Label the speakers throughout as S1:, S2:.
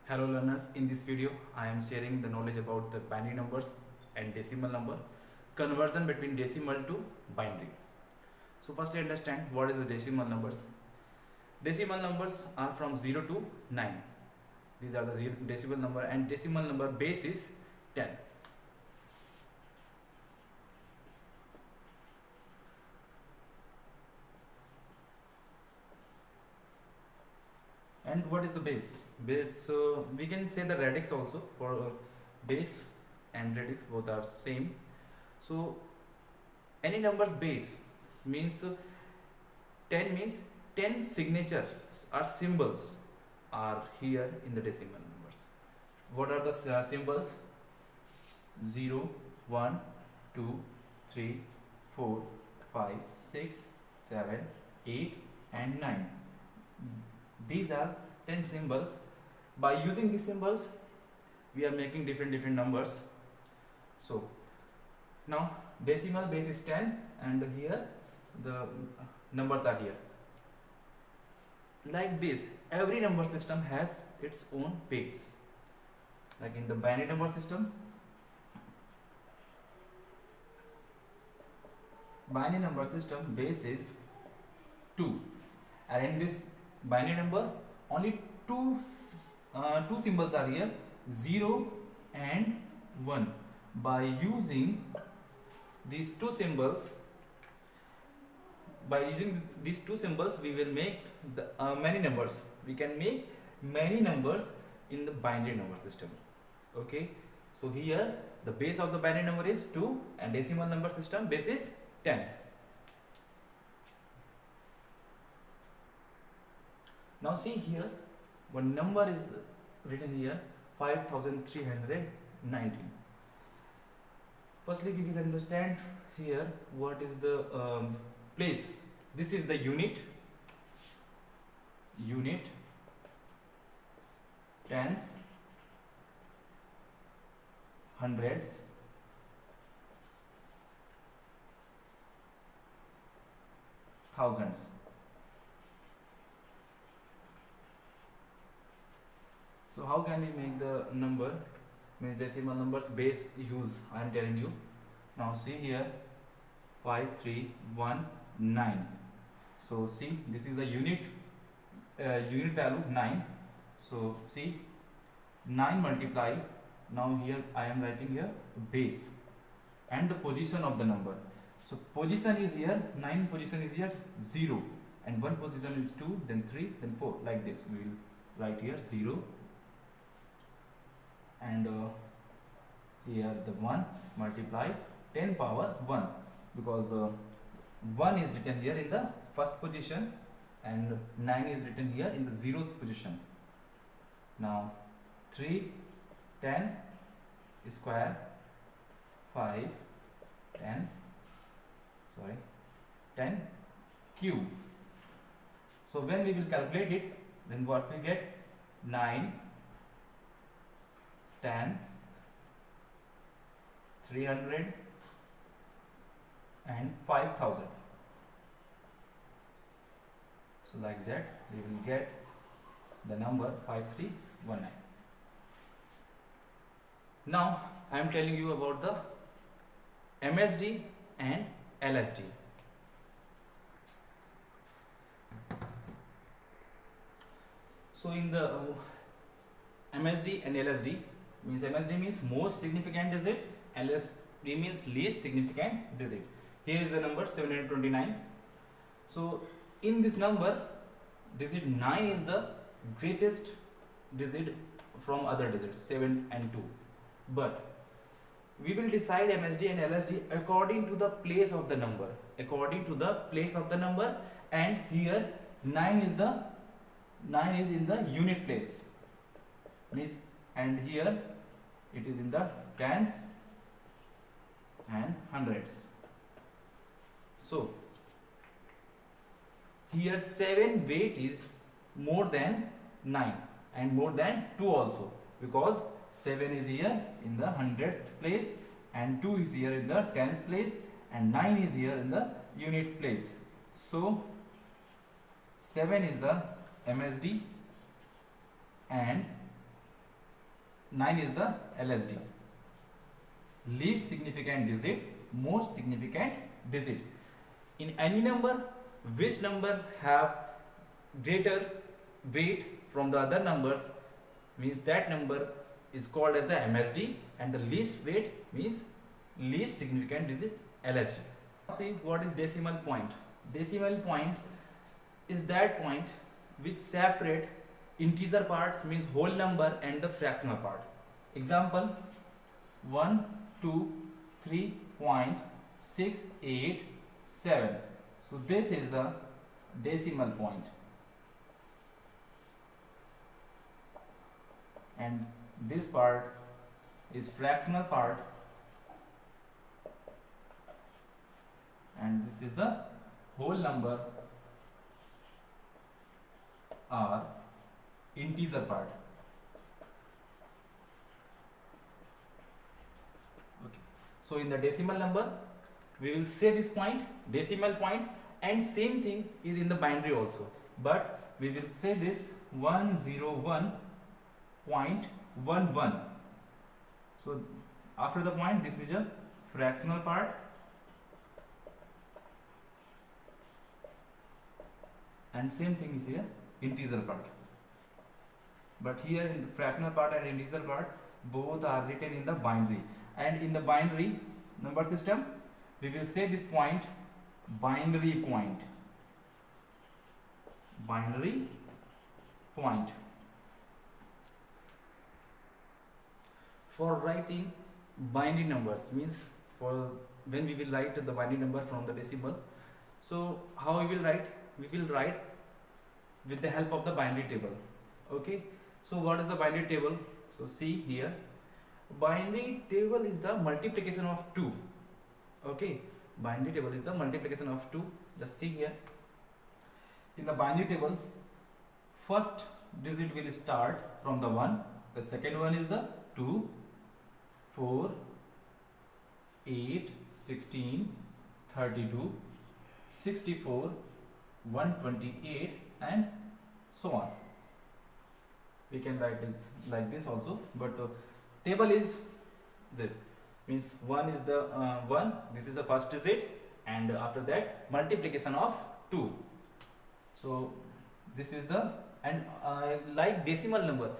S1: Hello learners, in this video I am sharing the knowledge about the binary numbers and decimal number, conversion between decimal to binary. So firstly understand what is the decimal numbers. Decimal numbers are from 0 to 9. These are the decimal number, and decimal number base is 10. And what is the base? So we can say the radix also for base and radix, both are same. So any numbers base means 10 means 10 signatures or symbols are here in the decimal numbers. What are the symbols? 0, 1, 2, 3, 4, 5, 6, 7, 8 and 9. These are 10 symbols. By using these symbols we are making different numbers. So now decimal base is 10 and here the numbers are here. Like this, every number system has its own base. Like in the binary number system, base is 2, and in this binary number only two symbols are here, 0 and 1. By using these two symbols, we will make the many numbers. We can make many numbers in the binary number system. Okay, so here the base of the binary number is 2 and decimal number system base is 10. Now see here, one number is written here, 5319. Firstly we will understand here what is the place. This is the unit, tens, hundreds, thousands. So how can we make the number, means decimal numbers base use? I am telling you. Now see here, 5319. So see, this is the unit value 9. So see, 9 multiply. Now here I am writing here base and the position of the number. So position is here, 9 position is here 0, and 1 position is 2, then 3, then 4, like this. We will write here 0, and here the 1 multiply 10 power 1, because the 1 is written here in the first position and 9 is written here in the 0th position. Now 3, 10 square, 5, 10 cube. So when we will calculate it, then what we get? 9, 10, 300 and 5000. So like that we will get the number 5319. Now I am telling you about the MSD and LSD. So in the MSD and LSD, means MSD means most significant digit, LSD means least significant digit. Here is the number 729. So in this number, digit 9 is the greatest digit from other digits 7 and 2. But we will decide MSD and LSD according to the place of the number. And here 9 is in the unit place. And here it is in the tens and hundreds. So here 7 weight is more than 9 and more than 2 also, because 7 is here in the 100th place and 2 is here in the tens place and 9 is here in the unit place. So 7 is the MSD and 9 is the LSD. Least significant digit, most significant digit. In any number, which number have greater weight from the other numbers means that number is called as the MSD, and the least weight means least significant digit, LSD. See what is decimal point. Decimal point is that point which separate integer parts means whole number and the fractional part. Example 123.687. So this is the decimal point, and this part is fractional part, and this is the whole number or integer part. Okay. So in the decimal number we will say this point, decimal point, and same thing is in the binary also, but we will say this 101.11. So after the point, this is a fractional part, and same thing is here integer part. But here in the fractional part and integer part both are written in the binary, and in the binary number system we will say this point binary point. Binary point. For writing binary numbers means for when we will write the binary number from the decimal, so how we will write? We will write with the help of the binary table. Okay, so what is the binary table? So see here, binary table is the multiplication of 2. Okay, binary table is the multiplication of 2. Just see here, in the binary table first digit will start from the 1, the second one is the 2, 4, 8, 16, 32, 64, 128, and so on. We can write it like this also, but table is this, means 1 is the 1, this is the first digit, and after that multiplication of 2. So this is the, and like decimal number,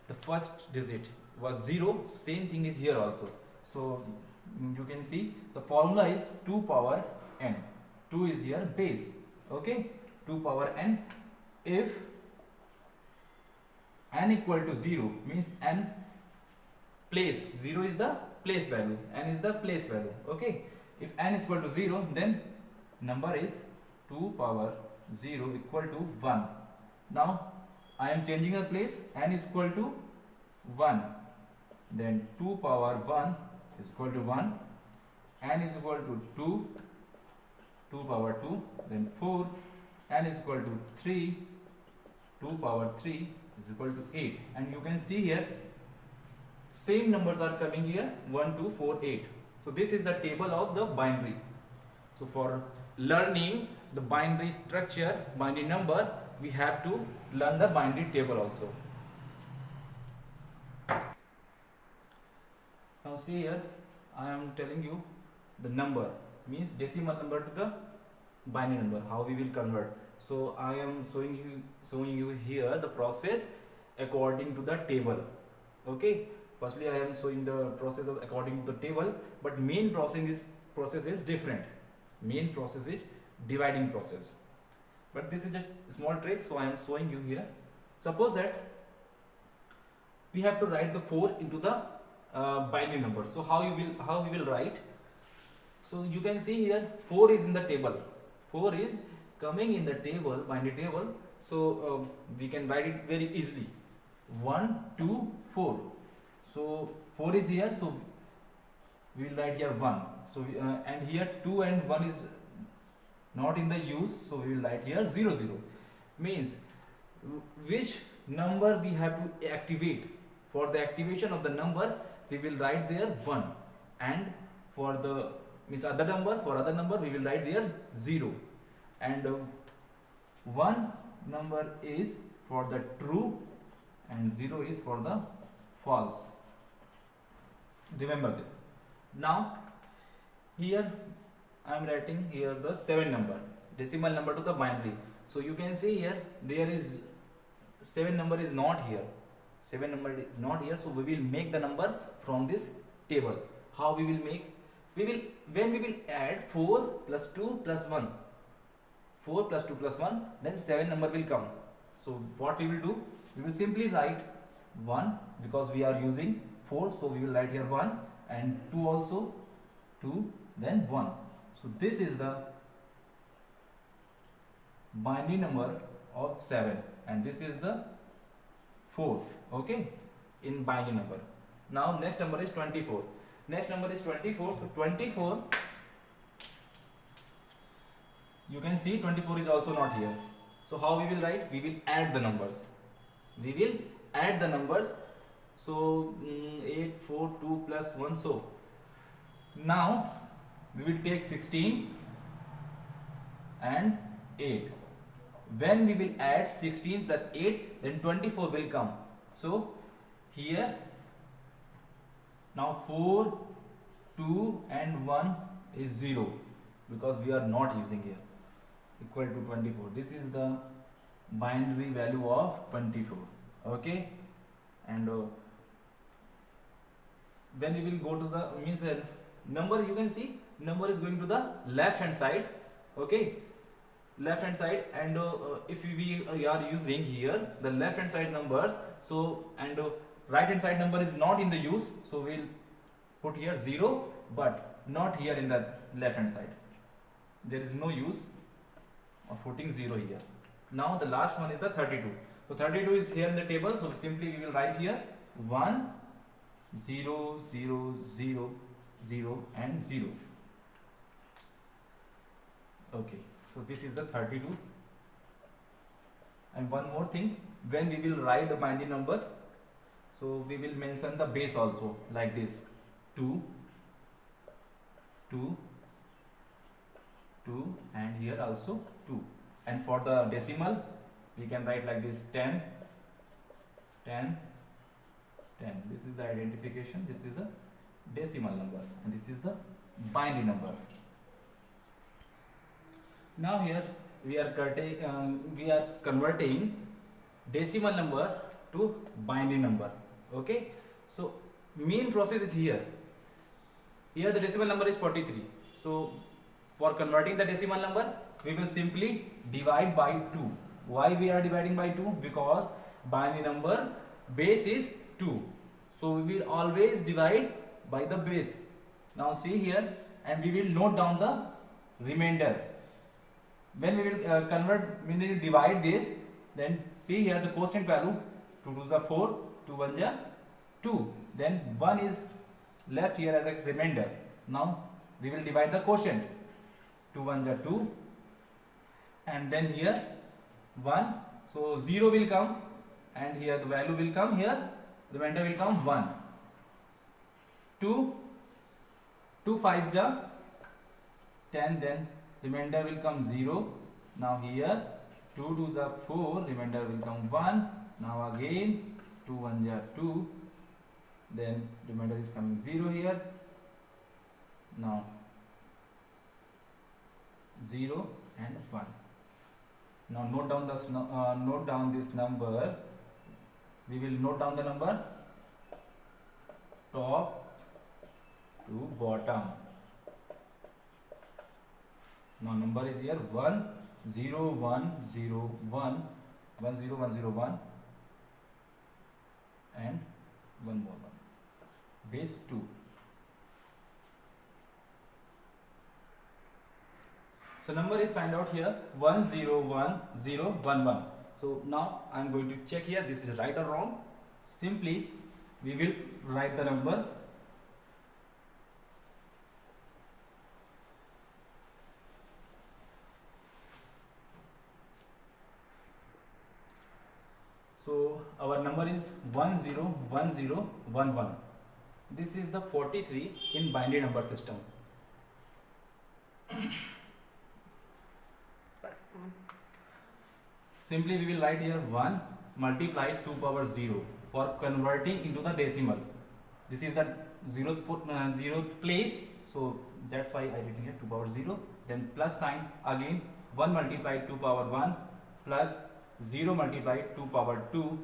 S1: the first digit was 0, same thing is here also. So you can see the formula is 2 power n. 2 is here base. Okay, 2 power n. If n equal to 0 means n place, 0 is the place value, n is the place value. Okay, if n is equal to 0, then number is 2 power 0 equal to 1. Now I am changing the place, n is equal to 1, then 2 power 1 is equal to 1, n is equal to 2, 2 power 2, then 4, n is equal to 3, 2 power 3 is equal to 8, and you can see here same numbers are coming here 1, 2, 4, 8. So this is the table of the binary. So for learning the binary structure, binary number, we have to learn the binary table also. Now see here, I am telling you the number means decimal number to the binary number, how we will convert. So I am showing you here the process according to the table. Okay, firstly I am showing the process of according to the table, but main process is different. Main process is dividing process, but this is just small trick, so I am showing you here. Suppose that we have to write the 4 into the binary number. So how we will write? So you can see here 4 is in the table. 4 is coming in the table, binary table. So we can write it very easily. 1, 2, 4. So 4 is here. So we will write here 1. So and here 2 and 1 is not in the use. So we will write here 0, 0. Means which number we have to activate. For the activation of the number, we will write there 1, and for the means other number, for other number we will write there 0, and 1 number is for the true and 0 is for the false. Remember this. Now here I am writing here the 7 number, decimal number to the binary. So you can see here there is 7 number is not here. 7 number is not here, so we will make the number from this table. How we will make? We will, when we will add 4 plus 2 plus 1, 4 plus 2 plus 1, then 7 number will come. So what we will do? We will simply write 1, because we are using 4, so we will write here 1, and 2 also, 2, then 1. So this is the binary number of 7, and this is the 4, okay, in binary number. Now next number is 24. Next number is 24. So 24, you can see 24 is also not here. So how we will write? We will add the numbers. We will add the numbers. So 8, 4, 2 plus 1. So now we will take 16 and 8. When we will add 16 plus 8, then 24 will come. So here now 4, 2 and 1 is 0, because we are not using here, equal to 24. This is the binary value of 24, okay. And when we will go to the number, you can see number is going to the left hand side, okay, left hand side. And if we are using here the left hand side numbers, so and right hand side number is not in the use, so we will put here 0, but not here in the left hand side. There is no use of putting 0 here. Now the last one is the 32. So 32 is here in the table, so simply we will write here 1, 0, 0, 0, 0 and 0. Okay, so this is the 32. And one more thing, when we will write the binary number, so we will mention the base also, like this: 2, 2, 2, and here also 2. And for the decimal, we can write like this: 10, 10, 10. This is the identification. This is a decimal number, and this is the binary number. Now here we are converting decimal number to binary number. Okay, so main process is here. Here the decimal number is 43. So for converting the decimal number, we will simply divide by 2. Why we are dividing by 2? Because binary number base is 2. So we will always divide by the base. Now see here, and we will note down the remainder. When we will divide this, then see here the quotient value: 2 2s are 4, 2 1s are 2. Then 1 is left here as a remainder. Now we will divide the quotient: 2 1s are 2, and then here 1. So 0 will come, and here the value will come here. The remainder will come 1. 2 5s are 10. Then remainder will come 0. Now here 2 2s are 4, remainder will come 1. Now again 2 1s are 2, then remainder is coming 0 here. Now 0 and 1. Now note down this number. We will note down the number top to bottom. Now number is here 1 0 1 0 1 1 0 1 0 1 and 1 more 1, base 2. So number is find out here 1 0 1 0 1 1. So now I am going to check here this is right or wrong. Simply we will write the number. So our number is 101011. This is the 43 in binary number system. Simply we will write here 1 multiplied 2 power 0 for converting into the decimal. This is the zeroth place, so that's why I written here 2 power 0. Then plus sign again, 1 multiplied 2 power 1 plus 0 multiplied 2 power 2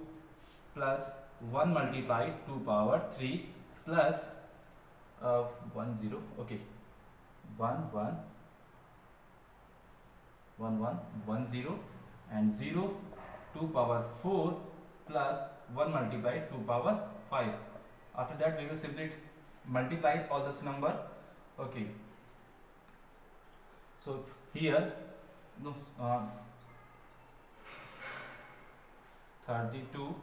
S1: plus 1 multiplied 2 power 3 plus 1 0. Okay, 1 1 1 1 1 0 and 0 2 power 4 plus 1 multiplied 2 power 5. After that we will simply multiply all this number. Okay, so here no 32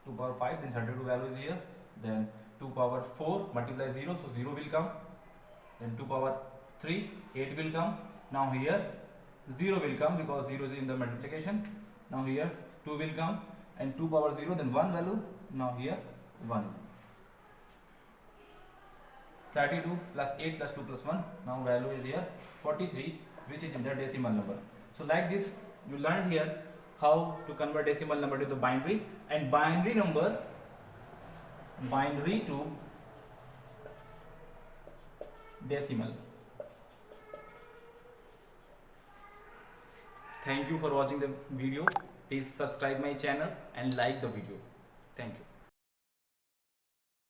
S1: 2 power 5, then 32 value is here, then 2 power 4 multiply 0, so 0 will come, then 2 power 3 8 will come. Now here 0 will come because 0 is in the multiplication. Now here 2 will come and 2 power 0, then 1 value. Now here 1 is 32 plus 8 plus 2 plus 1. Now value is here 43, which is in the decimal number. So like this you learned here how to convert decimal number to the binary, and binary number, binary to decimal. Thank you for watching the video. Please subscribe my channel and like the video. Thank you.